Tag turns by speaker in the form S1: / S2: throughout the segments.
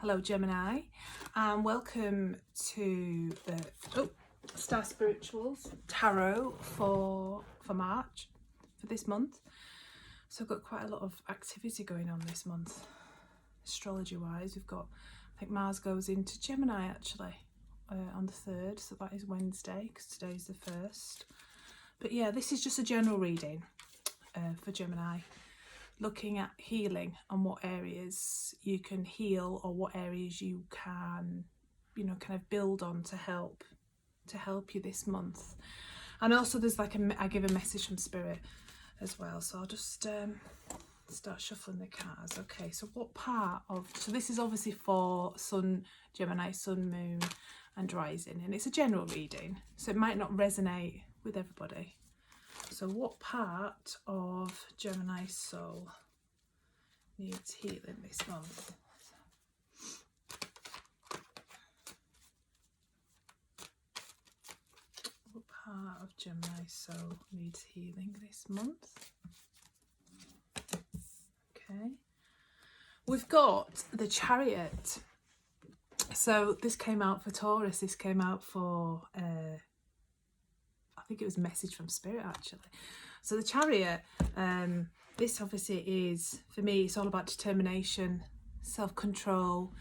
S1: Hello Gemini, and welcome to the Star Spirituals Tarot for March, for this month. So I've got quite a lot of activity going on this month, astrology wise. We've got, I think Mars goes into Gemini actually on the 3rd, so that is Wednesday because today's the 1st. But yeah, this is just a general reading for Gemini, looking at healing and what areas you can heal or what areas you can, kind of build on to help you this month. And also there's like I give a message from Spirit as well. So I'll just start shuffling the cards. Okay, so what part of, so this is obviously for Sun, Gemini, Sun, Moon and Rising, and it's a general reading, so it might not resonate with everybody. So what part of Gemini soul needs healing this month? What part of Gemini soul needs healing this month? Okay. We've got the Chariot. So this came out for Taurus. This came out for I think it was a message from Spirit actually. So the Chariot, this obviously is, for me, it's all about determination, self-control,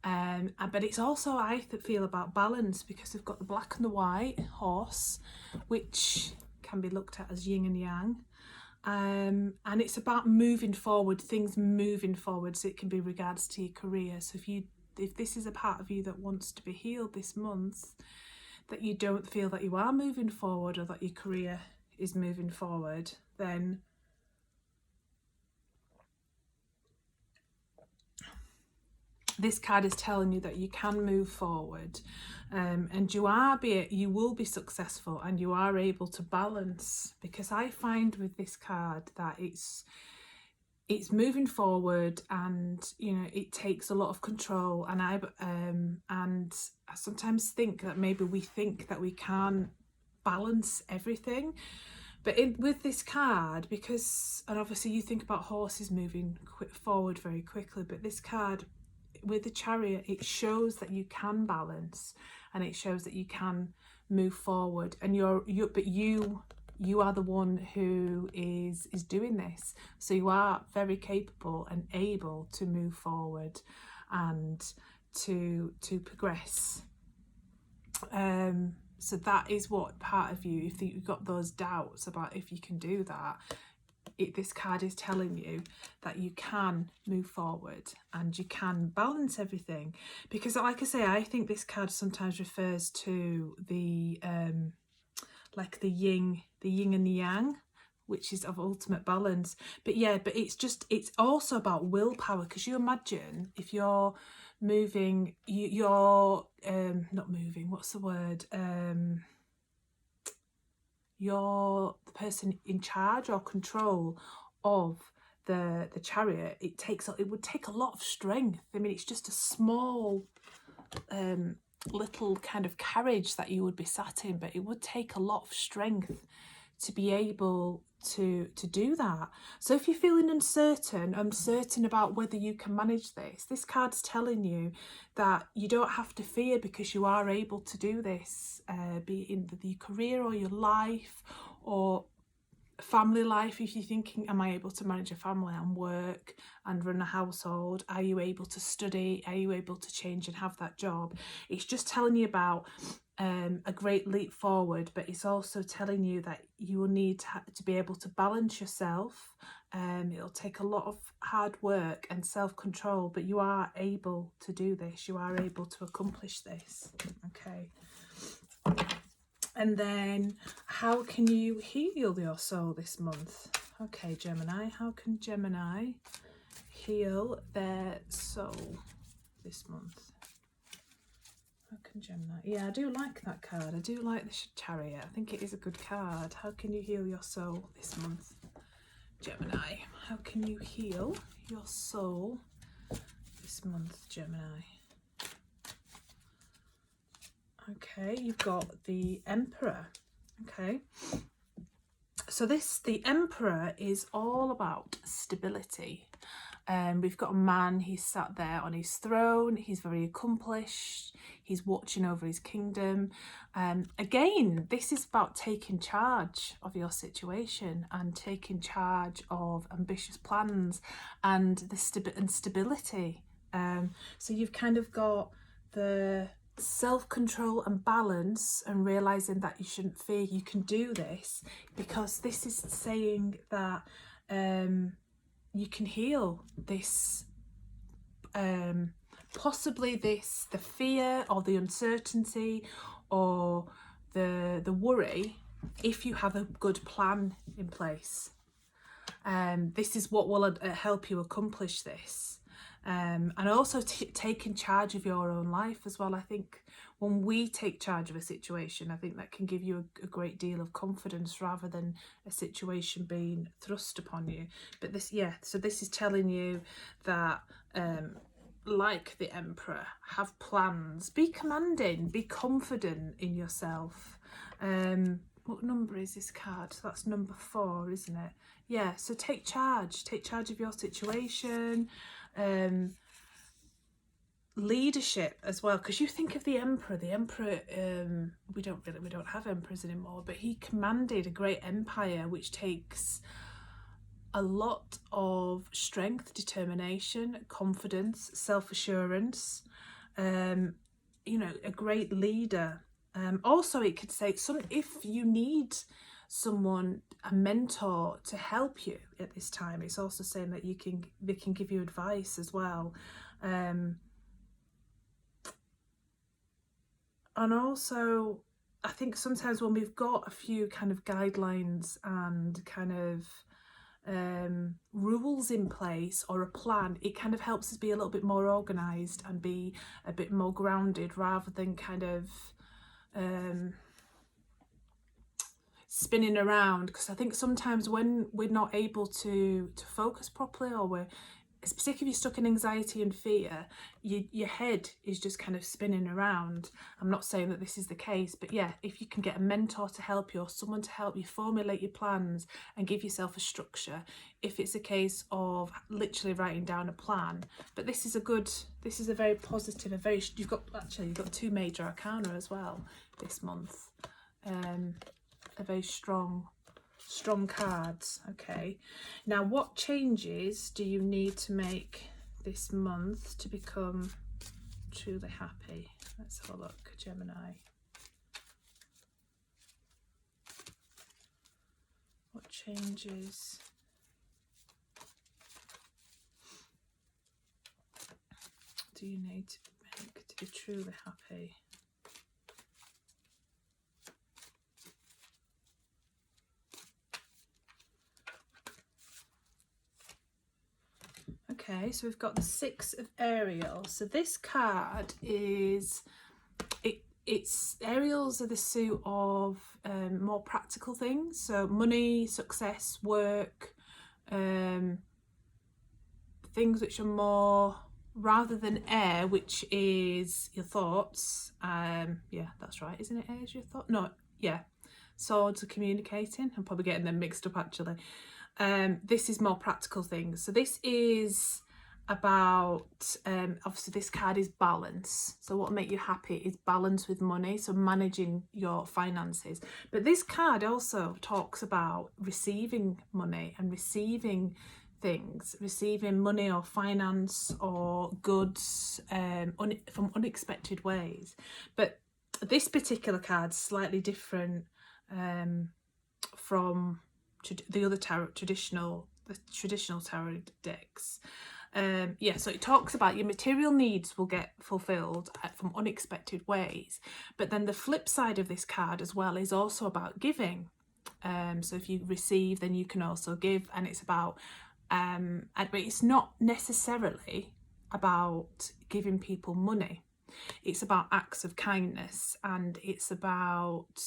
S1: but it's also, I feel, about balance, because we've got the black and the white horse, which can be looked at as yin and yang, and it's about moving forward, things moving forward. So it can be regards to your career. So if this is a part of you that wants to be healed this month, that you don't feel that you are moving forward or that your career is moving forward, then this card is telling you that you can move forward, and you will be successful, and you are able to balance, because I find with this card that it's moving forward, and it takes a lot of control, and I sometimes think that maybe we think that we can't balance everything, but with this card, and obviously you think about horses moving forward very quickly, but this card with the Chariot, it shows that you can balance, and it shows that you can move forward, and you are the one who is doing this. So you are very capable and able to move forward and to progress. So that is what part of you, if you've got those doubts about if you can do that, this card is telling you that you can move forward and you can balance everything. Because like I say, I think this card sometimes refers to the like the yin and the yang, which is of ultimate balance. But it's also about willpower, because you imagine if you're moving, you're not moving, what's the word, you're the person in charge or control of the Chariot. It would take a lot of strength. I mean, it's just a small little kind of carriage that you would be sat in, but it would take a lot of strength to be able to do that. So if you're feeling uncertain about whether you can manage this card's telling you that you don't have to fear, because you are able to do this, be it in your career or your life or family life. If you're thinking, am I able to manage a family and work and run a household? Are you able to study? Are you able to change and have that job? It's just telling you about a great leap forward, but it's also telling you that you will need to be able to balance yourself. It'll take a lot of hard work and self-control, but you are able to do this. You are able to accomplish this. Okay. And then, how can you heal your soul this month? Okay, Gemini, how can Gemini heal their soul this month? How can Gemini? Yeah, I do like that card. I do like the Chariot. I think it is a good card. How can you heal your soul this month, Gemini? How can you heal your soul this month, Gemini? Okay, you've got the Emperor. Okay, so the Emperor is all about stability We've got a man, he's sat there on his throne, he's very accomplished, he's watching over his kingdom. Again, this is about taking charge of your situation and taking charge of ambitious plans and the stability. So you've kind of got the self-control and balance, and realizing that you shouldn't fear, you can do this, because this is saying that you can heal this, possibly the fear or the uncertainty or the worry, if you have a good plan in place. This is what will help you accomplish this. And also taking charge of your own life as well. I think when we take charge of a situation, I think that can give you a great deal of confidence, rather than a situation being thrust upon you. But this, so this is telling you that, like the Emperor, have plans, be commanding, be confident in yourself. What number is this card? That's number 4, isn't it? Yeah, so take charge of your situation. Leadership as well, because you think of the Emperor. We don't have emperors anymore, but he commanded a great empire, which takes a lot of strength, determination, confidence, self-assurance. You know, a great leader. Also, it could say if you need someone, a mentor, to help you at this time, it's also saying that they can give you advice as well. And also, I think sometimes when we've got a few kind of guidelines and kind of rules in place, or a plan, it kind of helps us be a little bit more organised and be a bit more grounded, rather than kind of spinning around. Because I think sometimes when we're not able to focus properly, or we're, particularly if you're stuck in anxiety and fear, your head is just kind of spinning around. I'm not saying that this is the case, but yeah, if you can get a mentor to help you, or someone to help you formulate your plans and give yourself a structure, if it's a case of literally writing down a plan. But this is a very positive, you've got 2 major arcana as well this month. A very strong cards. Okay, now what changes do you need to make this month to become truly happy? Let's have a look, Gemini. What changes do you need to make to be truly happy? Okay, so we've got the 6 of Ariel. So this card is, it's Ariels are the suit of more practical things. So money, success, work, things which are more, rather than air, which is your thoughts. Yeah, that's right, isn't it? Air is your thought? No, yeah. Swords are communicating. I'm probably getting them mixed up actually. This is more practical things. So this is about, obviously this card is balance. So what will make you happy is balance with money, so managing your finances. But this card also talks about receiving money and receiving things, receiving money or finance or goods from unexpected ways. But this particular card's slightly different from the other traditional tarot decks. Yeah, so it talks about your material needs will get fulfilled from unexpected ways, but then the flip side of this card as well is also about giving. So if you receive, then you can also give, and it's about but it's not necessarily about giving people money. It's about acts of kindness, and it's about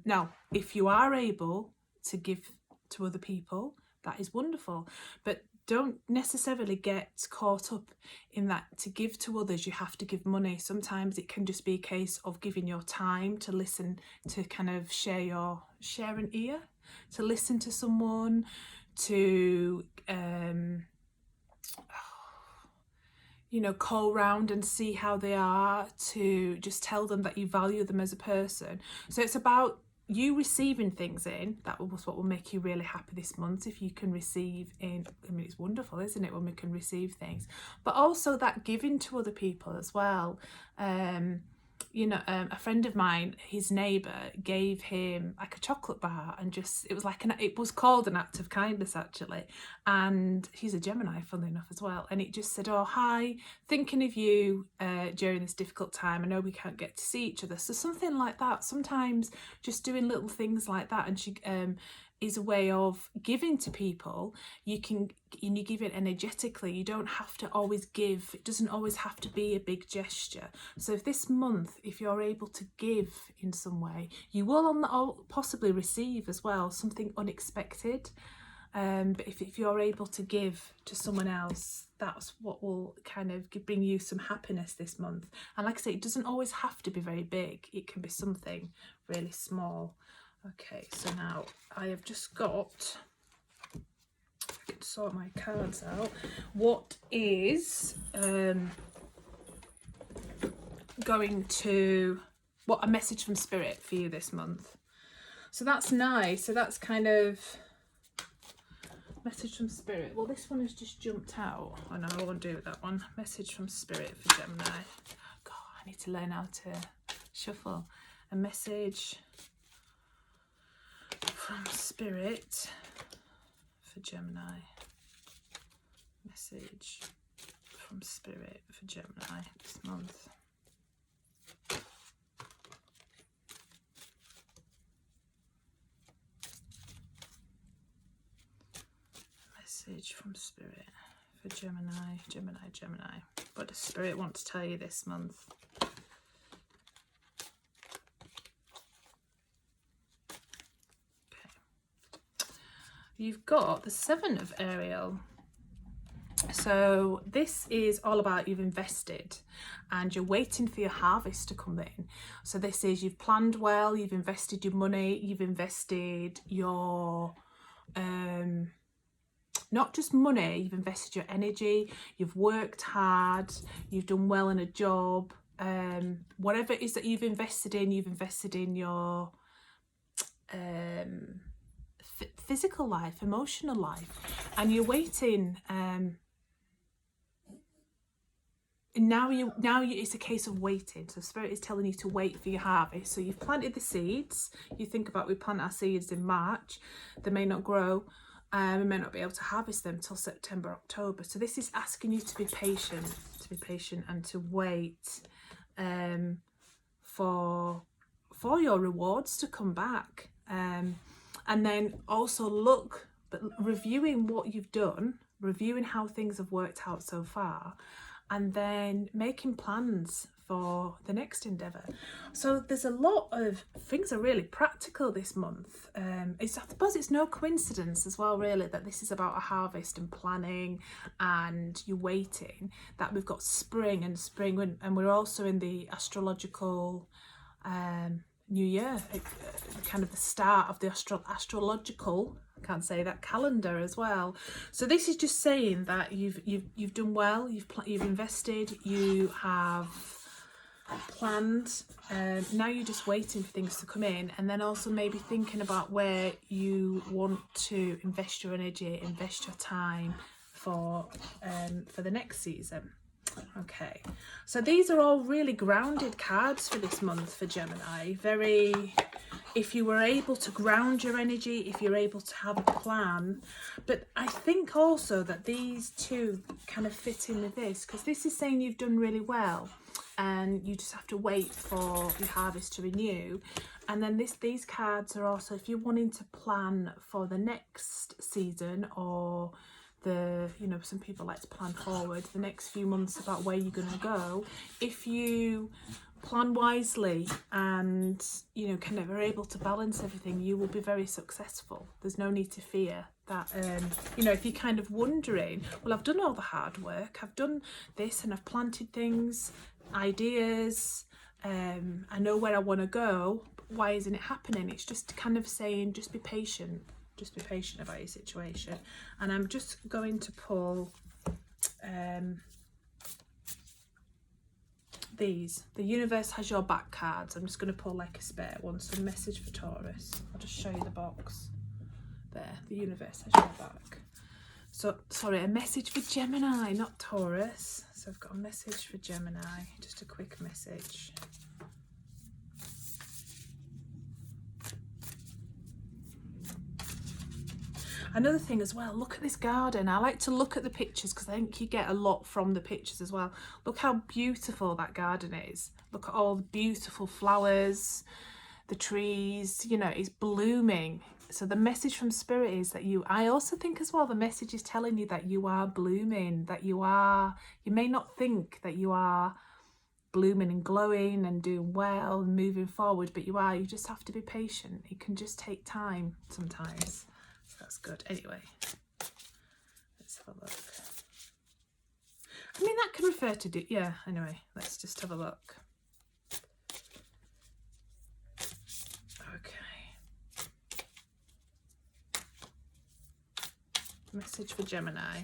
S1: now, if you are able to give to other people, that is wonderful, but don't necessarily get caught up in that to give to others you have to give money. Sometimes it can just be a case of giving your time to listen, to kind of share an ear, to listen to someone, to you know, call round and see how they are, to just tell them that you value them as a person. So it's about you receiving things in. That was what will make you really happy this month, if you can receive in. I mean, it's wonderful, isn't it, when we can receive things, but also that giving to other people as well. You know, a friend of mine, his neighbour gave him like a chocolate bar, and just, it was like it was called an act of kindness actually, and he's a Gemini, funnily enough, as well, and it just said, oh, hi, thinking of you during this difficult time, I know we can't get to see each other. So something like that, sometimes just doing little things like that, and she is a way of giving to people. You can, and you give it energetically. You don't have to always give. It doesn't always have to be a big gesture. So if this month, if you're able to give in some way, you will possibly receive as well something unexpected. But if you're able to give to someone else, that's what will kind of bring you some happiness this month. And like I say, it doesn't always have to be very big. It can be something really small. Okay, so now I have just got, I can sort my cards out, what is going to, what a message from Spirit for you this month. So that's nice. So that's kind of message from Spirit. Well, this one has just jumped out. Oh no, I won't do that one. Message from Spirit for Gemini. God, I need to learn how to shuffle. A message from Spirit for Gemini. Message from Spirit for Gemini this month. Message from Spirit for Gemini, Gemini, Gemini. What does Spirit want to tell you this month? You've got the Seven of Ariel. So this is all about you've invested and you're waiting for your harvest to come in. So this is, you've planned well, you've invested your money, you've invested your not just money, you've invested your energy, you've worked hard, you've done well in a job, whatever it is that you've invested in your physical life, emotional life, and you're waiting. Now it's a case of waiting. So Spirit is telling you to wait for your harvest. So you've planted the seeds. You think about, we plant our seeds in March, they may not grow. We may not be able to harvest them till September, October. So this is asking you to be patient, and to wait for your rewards to come back. And then also reviewing what you've done, reviewing how things have worked out so far, and then making plans for the next endeavour. So there's a lot of things are really practical this month. I suppose it's no coincidence as well, really, that this is about a harvest and planning, and you're waiting, that we've got spring, and we're also in the astrological new year, kind of the start of the astrological, I can't say that, calendar as well. So this is just saying that you've done well, you've invested, you have planned, now you're just waiting for things to come in, and then also maybe thinking about where you want to invest your energy, invest your time for the next season. Okay, so these are all really grounded cards for this month for Gemini. If you were able to ground your energy, if you're able to have a plan. But I think also that these two kind of fit in with this, because this is saying you've done really well and you just have to wait for your harvest to renew. And then these cards are also, if you're wanting to plan for the next season, or some people like to plan forward the next few months about where you're going to go. If you plan wisely and kind of are able to balance everything, you will be very successful. There's no need to fear that. If you're kind of wondering, well, I've done all the hard work, I've done this, and I've planted things, ideas, I know where I want to go, but why isn't it happening? It's just kind of saying, just be patient. Just be patient about your situation. And I'm just going to pull these. The universe has your back cards. I'm just going to pull like a spare one. So message for Taurus. I'll just show you the box. There, the universe has your back. So, sorry, a message for Gemini, not Taurus. So I've got a message for Gemini. Just a quick message. Another thing as well, look at this garden. I like to look at the pictures because I think you get a lot from the pictures as well. Look how beautiful that garden is. Look at all the beautiful flowers, the trees, you know, it's blooming. So the message from Spirit is that I also think as well, the message is telling you that you are blooming, that you may not think that you are blooming and glowing and doing well and moving forward, but you just have to be patient. It can just take time sometimes. That's good. Anyway, let's have a look. I mean, that can refer to yeah, anyway, let's just have a look. Okay. Message for Gemini.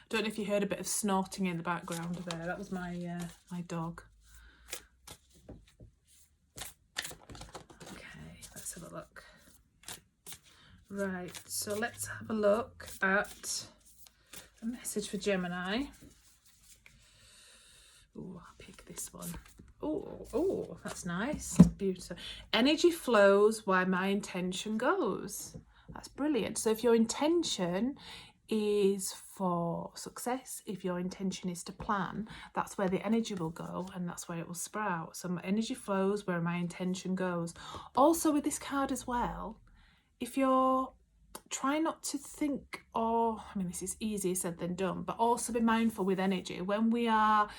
S1: Don't know if you heard a bit of snorting in the background there. That was my my dog. Have a look. Right, so let's have a look at a message for Gemini. Oh, I'll pick this one. Oh, that's nice. Beautiful. Energy flows where my intention goes. That's brilliant. So if your intention is for success, if your intention is to plan, that's where the energy will go and that's where it will sprout. So my energy flows where my intention goes. Also with this card as well, if you're trying not to think, this is easier said than done, but also be mindful with energy. When we are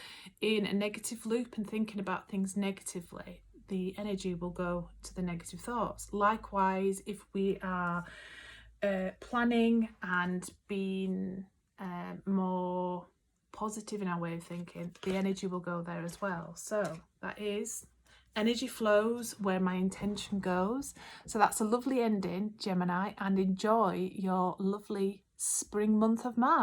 S1: in a negative loop and thinking about things negatively, the energy will go to the negative thoughts. Likewise, if we are planning and being more positive in our way of thinking, the energy will go there as well. So that is energy flows where my intention goes. So that's a lovely ending, Gemini, and enjoy your lovely spring month of March.